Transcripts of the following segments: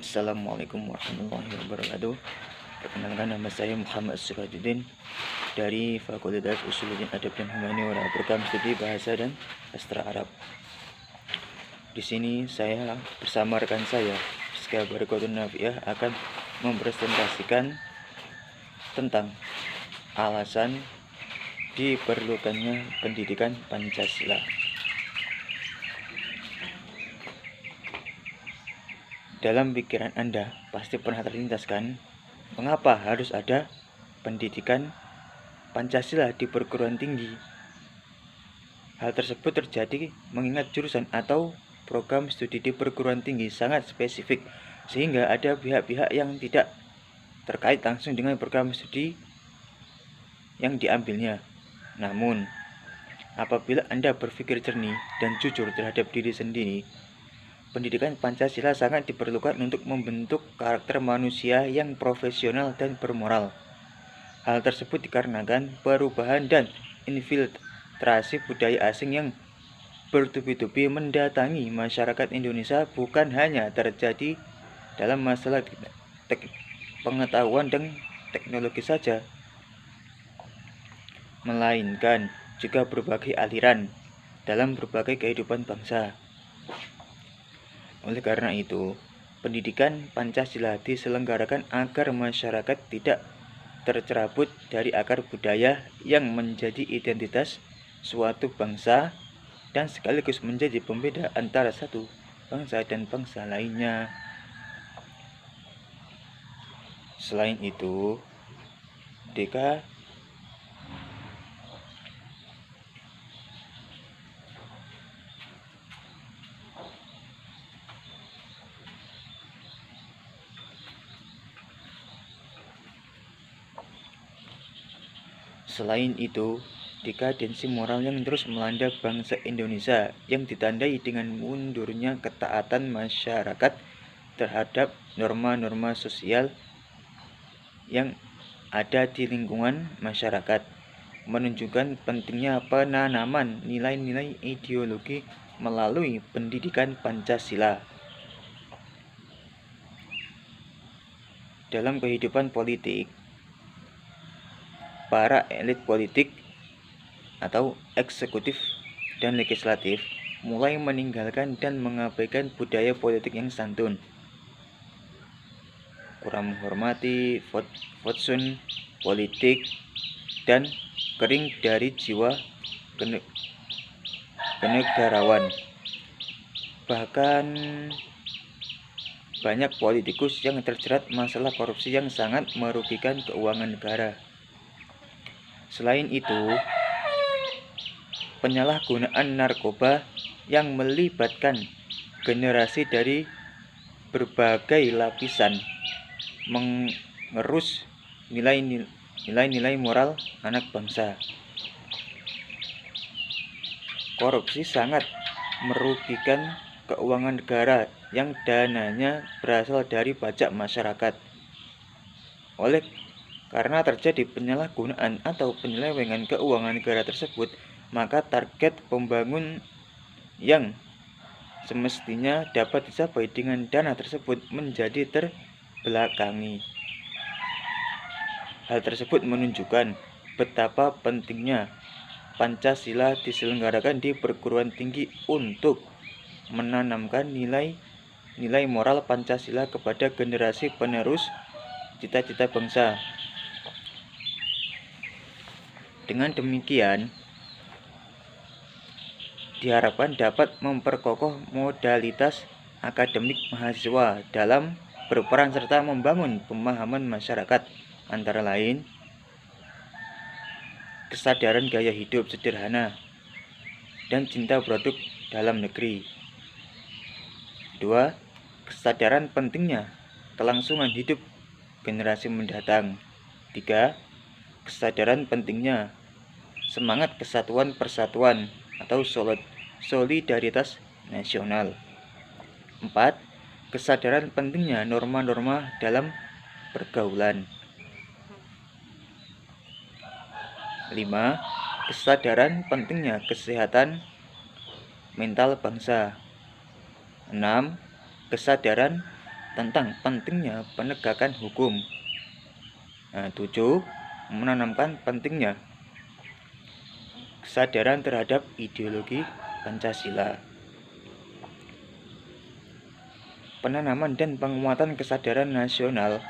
Assalamualaikum warahmatullahi wabarakatuh. Perkenalkan, nama saya Muhammad Sirajuddin dari Fakultas Usuluddin Adab dan Humaniora, program studi Bahasa dan Sastra Arab. Di sini saya bersama rekan saya, Rizka Barikotun Nafiah, akan mempresentasikan tentang alasan diperlukannya pendidikan Pancasila. Dalam pikiran Anda pasti pernah terlintas kan, mengapa harus ada pendidikan Pancasila di perguruan tinggi? Hal tersebut terjadi mengingat jurusan atau program studi di perguruan tinggi sangat spesifik, sehingga ada pihak-pihak yang tidak terkait langsung dengan program studi yang diambilnya. Namun, apabila Anda berpikir jernih dan jujur terhadap diri sendiri, pendidikan Pancasila sangat diperlukan untuk membentuk karakter manusia yang profesional dan bermoral. Hal tersebut dikarenakan perubahan dan infiltrasi budaya asing yang bertubi-tubi mendatangi masyarakat Indonesia bukan hanya terjadi dalam masalah pengetahuan dan teknologi saja, melainkan juga berbagai aliran dalam berbagai kehidupan bangsa. Oleh karena itu, pendidikan Pancasila diselenggarakan agar masyarakat tidak tercerabut dari akar budaya yang menjadi identitas suatu bangsa dan sekaligus menjadi pembeda antara satu bangsa dan bangsa lainnya. Selain itu, dekadensi moral yang terus melanda bangsa Indonesia yang ditandai dengan mundurnya ketaatan masyarakat terhadap norma-norma sosial yang ada di lingkungan masyarakat, menunjukkan pentingnya penanaman nilai-nilai ideologi melalui pendidikan Pancasila. Dalam kehidupan politik, para elit politik atau eksekutif dan legislatif mulai meninggalkan dan mengabaikan budaya politik yang santun, kurang menghormati, fatsun politik, dan kering dari jiwa kenegarawan. Bahkan banyak politikus yang terjerat masalah korupsi yang sangat merugikan keuangan negara. Selain itu, penyalahgunaan narkoba yang melibatkan generasi dari berbagai lapisan mengerus nilai-nilai moral anak bangsa. Korupsi sangat merugikan keuangan negara yang dananya berasal dari pajak masyarakat. Karena terjadi penyalahgunaan atau penyelewengan keuangan negara tersebut, maka target pembangunan yang semestinya dapat dicapai dengan dana tersebut menjadi terbelakangi. Hal tersebut menunjukkan betapa pentingnya Pancasila diselenggarakan di perguruan tinggi untuk menanamkan nilai moral Pancasila kepada generasi penerus cita-cita bangsa. Dengan demikian, diharapkan dapat memperkokoh modalitas akademik mahasiswa dalam berperan serta membangun pemahaman masyarakat, antara lain kesadaran gaya hidup sederhana dan cinta produk dalam negeri. 2. Kesadaran pentingnya kelangsungan hidup generasi mendatang. 3. Kesadaran pentingnya semangat kesatuan persatuan atau solidaritas nasional. 4. Kesadaran pentingnya norma-norma dalam pergaulan. 5. Kesadaran pentingnya kesehatan mental bangsa. 6. Kesadaran tentang pentingnya penegakan hukum. 7. Menanamkan pentingnya kesadaran terhadap ideologi Pancasila. Penanaman dan penguatan kesadaran nasional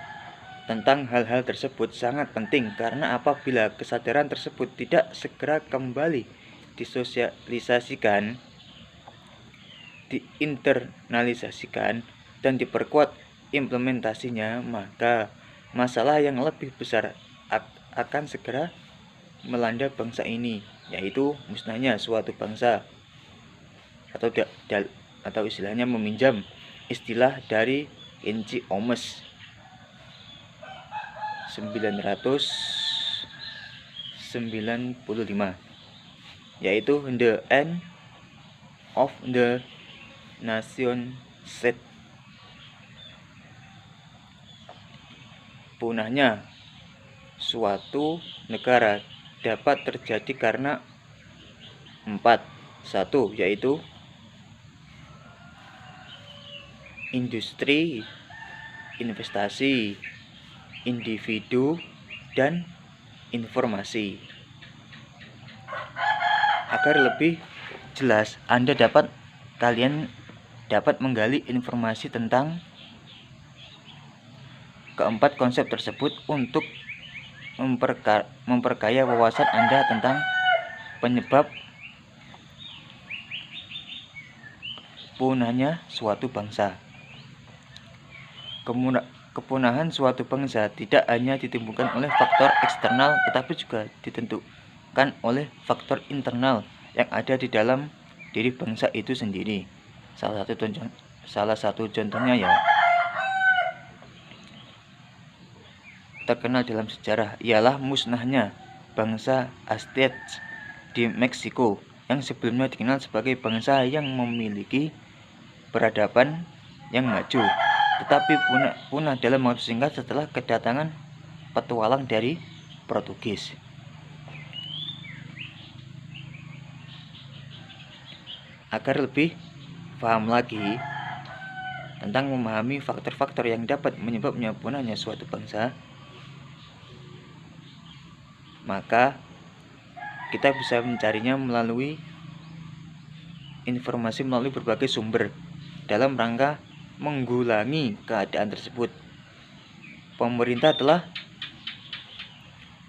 tentang hal-hal tersebut sangat penting karena apabila kesadaran tersebut tidak segera kembali disosialisasikan, diinternalisasikan, dan diperkuat implementasinya, maka masalah yang lebih besar akan segera melanda bangsa ini, yaitu musnahnya suatu bangsa, atau istilahnya meminjam istilah dari Enci Omes 995, yaitu the end of the nation state. Punahnya suatu negara dapat terjadi karena 4. 1. Yaitu industri, investasi, individu, dan informasi. Agar lebih jelas, kalian dapat menggali informasi tentang keempat konsep tersebut untuk memperkaya wawasan Anda tentang penyebab punahnya suatu bangsa. Kepunahan suatu bangsa tidak hanya ditimbulkan oleh faktor eksternal, tetapi juga ditentukan oleh faktor internal yang ada di dalam diri bangsa itu sendiri. Salah satu contohnya ya terkenal dalam sejarah ialah musnahnya bangsa Aztec di Meksiko yang sebelumnya dikenal sebagai bangsa yang memiliki peradaban yang maju, tetapi punah dalam waktu singkat setelah kedatangan petualang dari Portugis. Agar lebih paham lagi tentang memahami faktor-faktor yang dapat menyebabnya punahnya suatu bangsa, maka kita bisa mencarinya melalui informasi melalui berbagai sumber dalam rangka menggulangi keadaan tersebut. Pemerintah telah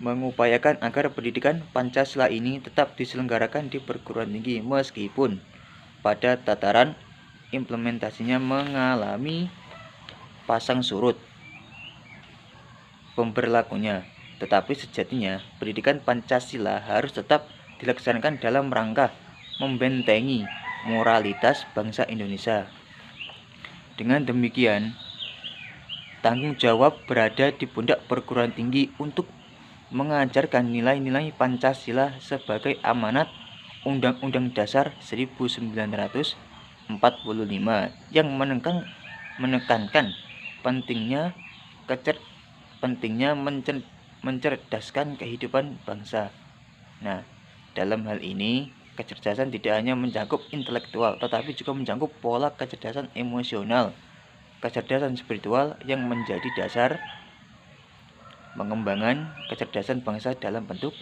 mengupayakan agar pendidikan Pancasila ini tetap diselenggarakan di perguruan tinggi meskipun pada tataran implementasinya mengalami pasang surut pemberlakunya. Tetapi sejatinya pendidikan Pancasila harus tetap dilaksanakan dalam rangka membentengi moralitas bangsa Indonesia. Dengan demikian, tanggung jawab berada di pundak perguruan tinggi untuk mengajarkan nilai-nilai Pancasila sebagai amanat Undang-Undang Dasar 1945 yang menekankan pentingnya mencerdaskan kehidupan bangsa. Nah, dalam hal ini kecerdasan tidak hanya mencakup intelektual, tetapi juga mencakup pola kecerdasan emosional, kecerdasan spiritual yang menjadi dasar pengembangan kecerdasan bangsa dalam bentuk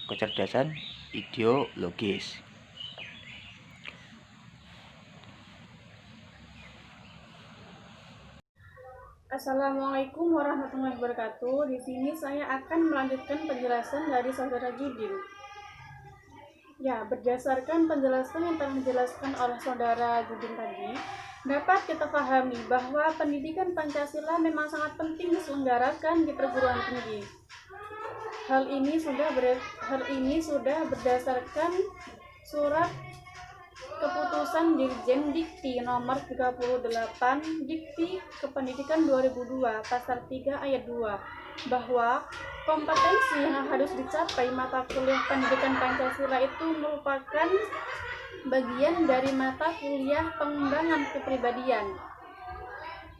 kecerdasan ideologis. Assalamualaikum warahmatullahi wabarakatuh. Di sini saya akan melanjutkan penjelasan dari saudara Judin. Ya, berdasarkan penjelasan yang telah dijelaskan oleh saudara Judin tadi, dapat kita pahami bahwa pendidikan Pancasila memang sangat penting diselenggarakan di perguruan tinggi. Hal ini sudah berdasarkan surat Keputusan Dirjen Dikti nomor 38 Dikti Kependidikan 2002 Pasal 3 Ayat 2 bahwa kompetensi yang harus dicapai mata kuliah pendidikan Pancasila itu merupakan bagian dari mata kuliah pengembangan kepribadian.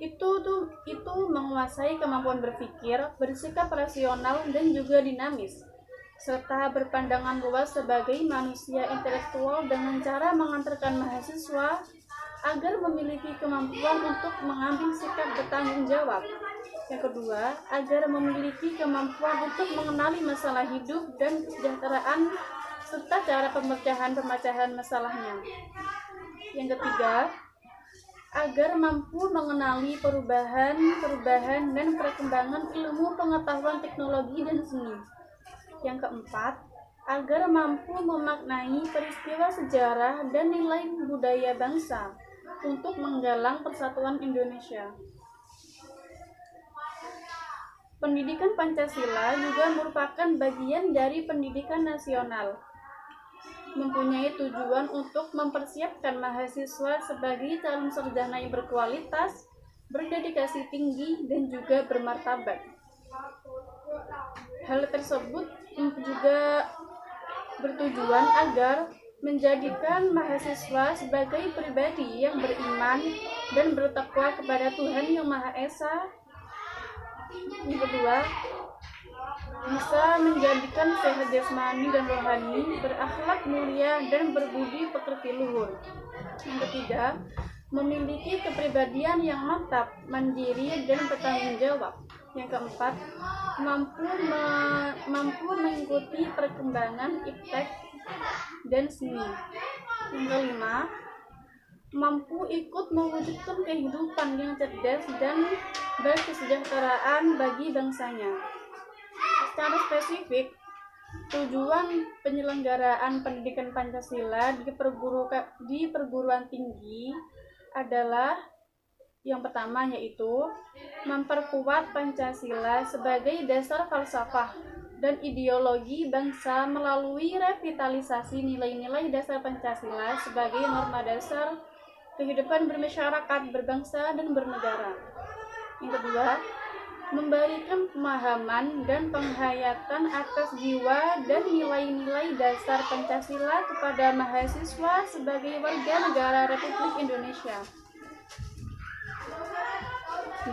Itu menguasai kemampuan berpikir, bersikap rasional dan juga dinamis, serta berpandangan luas sebagai manusia intelektual dengan cara mengantarkan mahasiswa agar memiliki kemampuan untuk mengambil sikap bertanggung jawab. Yang kedua, agar memiliki kemampuan untuk mengenali masalah hidup dan kesejahteraan serta cara pemecahan masalahnya. Yang ketiga, agar mampu mengenali perubahan dan perkembangan ilmu pengetahuan teknologi dan seni. Yang keempat, agar mampu memaknai peristiwa sejarah dan nilai budaya bangsa untuk menggalang persatuan Indonesia. Pendidikan Pancasila juga merupakan bagian dari pendidikan nasional, mempunyai tujuan untuk mempersiapkan mahasiswa sebagai calon sarjana yang berkualitas, berdedikasi tinggi, dan juga bermartabat. Hal tersebut juga bertujuan agar menjadikan mahasiswa sebagai pribadi yang beriman dan bertakwa kepada Tuhan Yang Maha Esa. Yang kedua, bisa menjadikan sehat jasmani dan rohani, berakhlak mulia dan berbudi pekerti luhur. Yang ketiga, memiliki kepribadian yang mantap, mandiri dan bertanggung jawab. Yang keempat, mampu mengikuti perkembangan iptek dan seni. Yang kelima, mampu ikut mewujudkan kehidupan yang cerdas dan berkesejahteraan bagi bangsanya. Secara spesifik, tujuan penyelenggaraan pendidikan Pancasila di perguruan tinggi adalah yang pertama, yaitu memperkuat Pancasila sebagai dasar falsafah dan ideologi bangsa melalui revitalisasi nilai-nilai dasar Pancasila sebagai norma dasar kehidupan bermasyarakat, berbangsa, dan bernegara. Yang kedua, memberikan pemahaman dan penghayatan atas jiwa dan nilai-nilai dasar Pancasila kepada mahasiswa sebagai warga negara Republik Indonesia,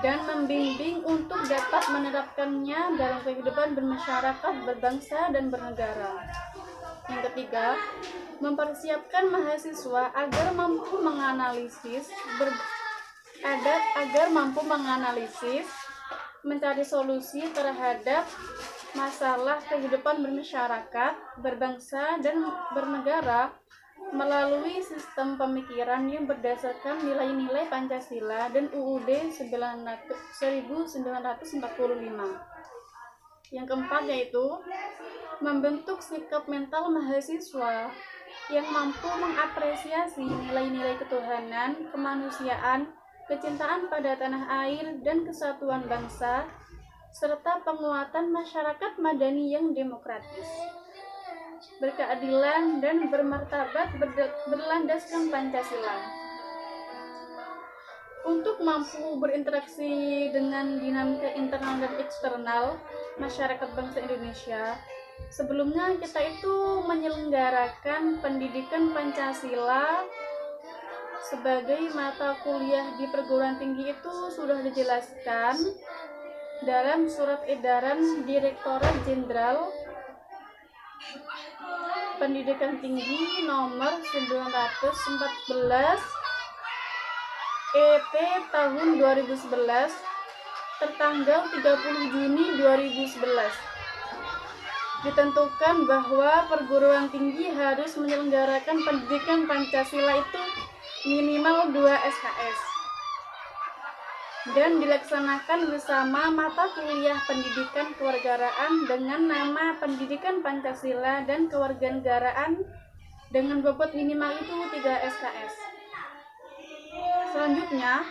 dan membimbing untuk dapat menerapkannya dalam kehidupan bermasyarakat, berbangsa, dan bernegara. Yang ketiga, mempersiapkan mahasiswa agar mampu menganalisis, mencari solusi terhadap masalah kehidupan bermasyarakat, berbangsa, dan bernegara melalui sistem pemikiran yang berdasarkan nilai-nilai Pancasila dan UUD 1945. Yang keempat, yaitu membentuk sikap mental mahasiswa yang mampu mengapresiasi nilai-nilai ketuhanan, kemanusiaan, kecintaan pada tanah air dan kesatuan bangsa, serta penguatan masyarakat madani yang demokratis, berkeadilan, dan bermartabat berlandaskan Pancasila. Untuk mampu berinteraksi dengan dinamika internal dan eksternal masyarakat bangsa Indonesia, sebelumnya kita itu menyelenggarakan pendidikan Pancasila sebagai mata kuliah di perguruan tinggi itu sudah dijelaskan dalam surat edaran Direktorat Jenderal Pendidikan Tinggi nomor 914 EP tahun 2011 tertanggal 30 Juni 2011. Ditentukan bahwa perguruan tinggi harus menyelenggarakan pendidikan Pancasila itu minimal 2 SKS dan dilaksanakan bersama mata kuliah pendidikan kewarganegaraan dengan nama Pendidikan Pancasila dan Kewarganegaraan dengan bobot minimal itu 3 SKS. Selanjutnya,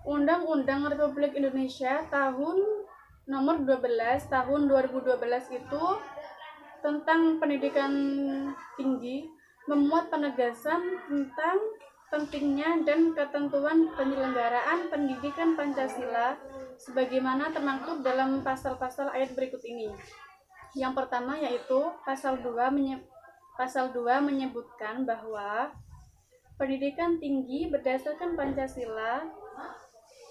Undang-Undang Republik Indonesia tahun nomor 12 tahun 2012 itu tentang pendidikan tinggi memuat penegasan tentang pentingnya dan ketentuan penyelenggaraan pendidikan Pancasila sebagaimana termaktub dalam pasal-pasal ayat berikut ini. Yang pertama, yaitu pasal 2 menyebutkan bahwa pendidikan tinggi berdasarkan Pancasila,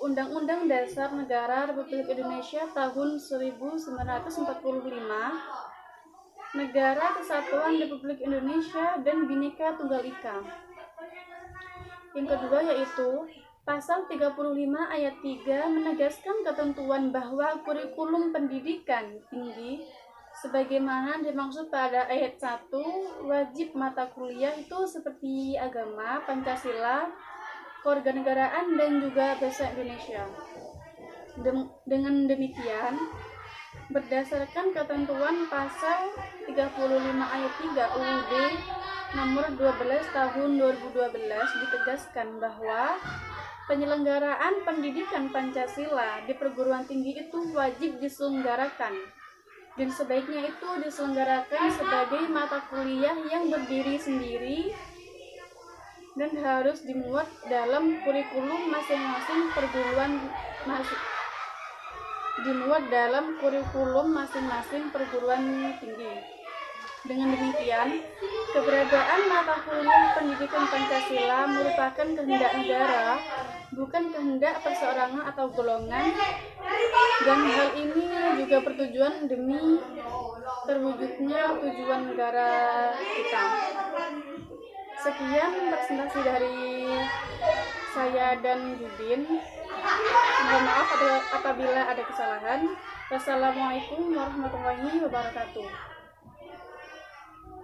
Undang-Undang Dasar Negara Republik Indonesia tahun 1945, Negara Kesatuan Republik Indonesia, dan Bhinneka Tunggal Ika. Yang kedua yaitu Pasal 35 ayat 3 menegaskan ketentuan bahwa kurikulum pendidikan tinggi sebagaimana dimaksud pada ayat 1, wajib mata kuliah itu seperti agama, Pancasila, kewarganegaraan, dan juga bahasa Indonesia. Dengan demikian, berdasarkan ketentuan pasal 35 ayat 3 UUD nomor 12 tahun 2012 ditegaskan bahwa penyelenggaraan pendidikan Pancasila di perguruan tinggi itu wajib diselenggarakan, dan sebaiknya itu diselenggarakan sebagai mata kuliah yang berdiri sendiri dan harus dimuat dalam kurikulum masing-masing perguruan tinggi. Dengan demikian, keberadaan mata kuliah pendidikan Pancasila merupakan kehendak negara, bukan kehendak perseorangan atau golongan, dan hal ini juga bertujuan demi terwujudnya tujuan negara kita. Sekian presentasi dari saya dan Judin. Mohon maaf apabila ada kesalahan. Wassalamualaikum warahmatullahi wabarakatuh.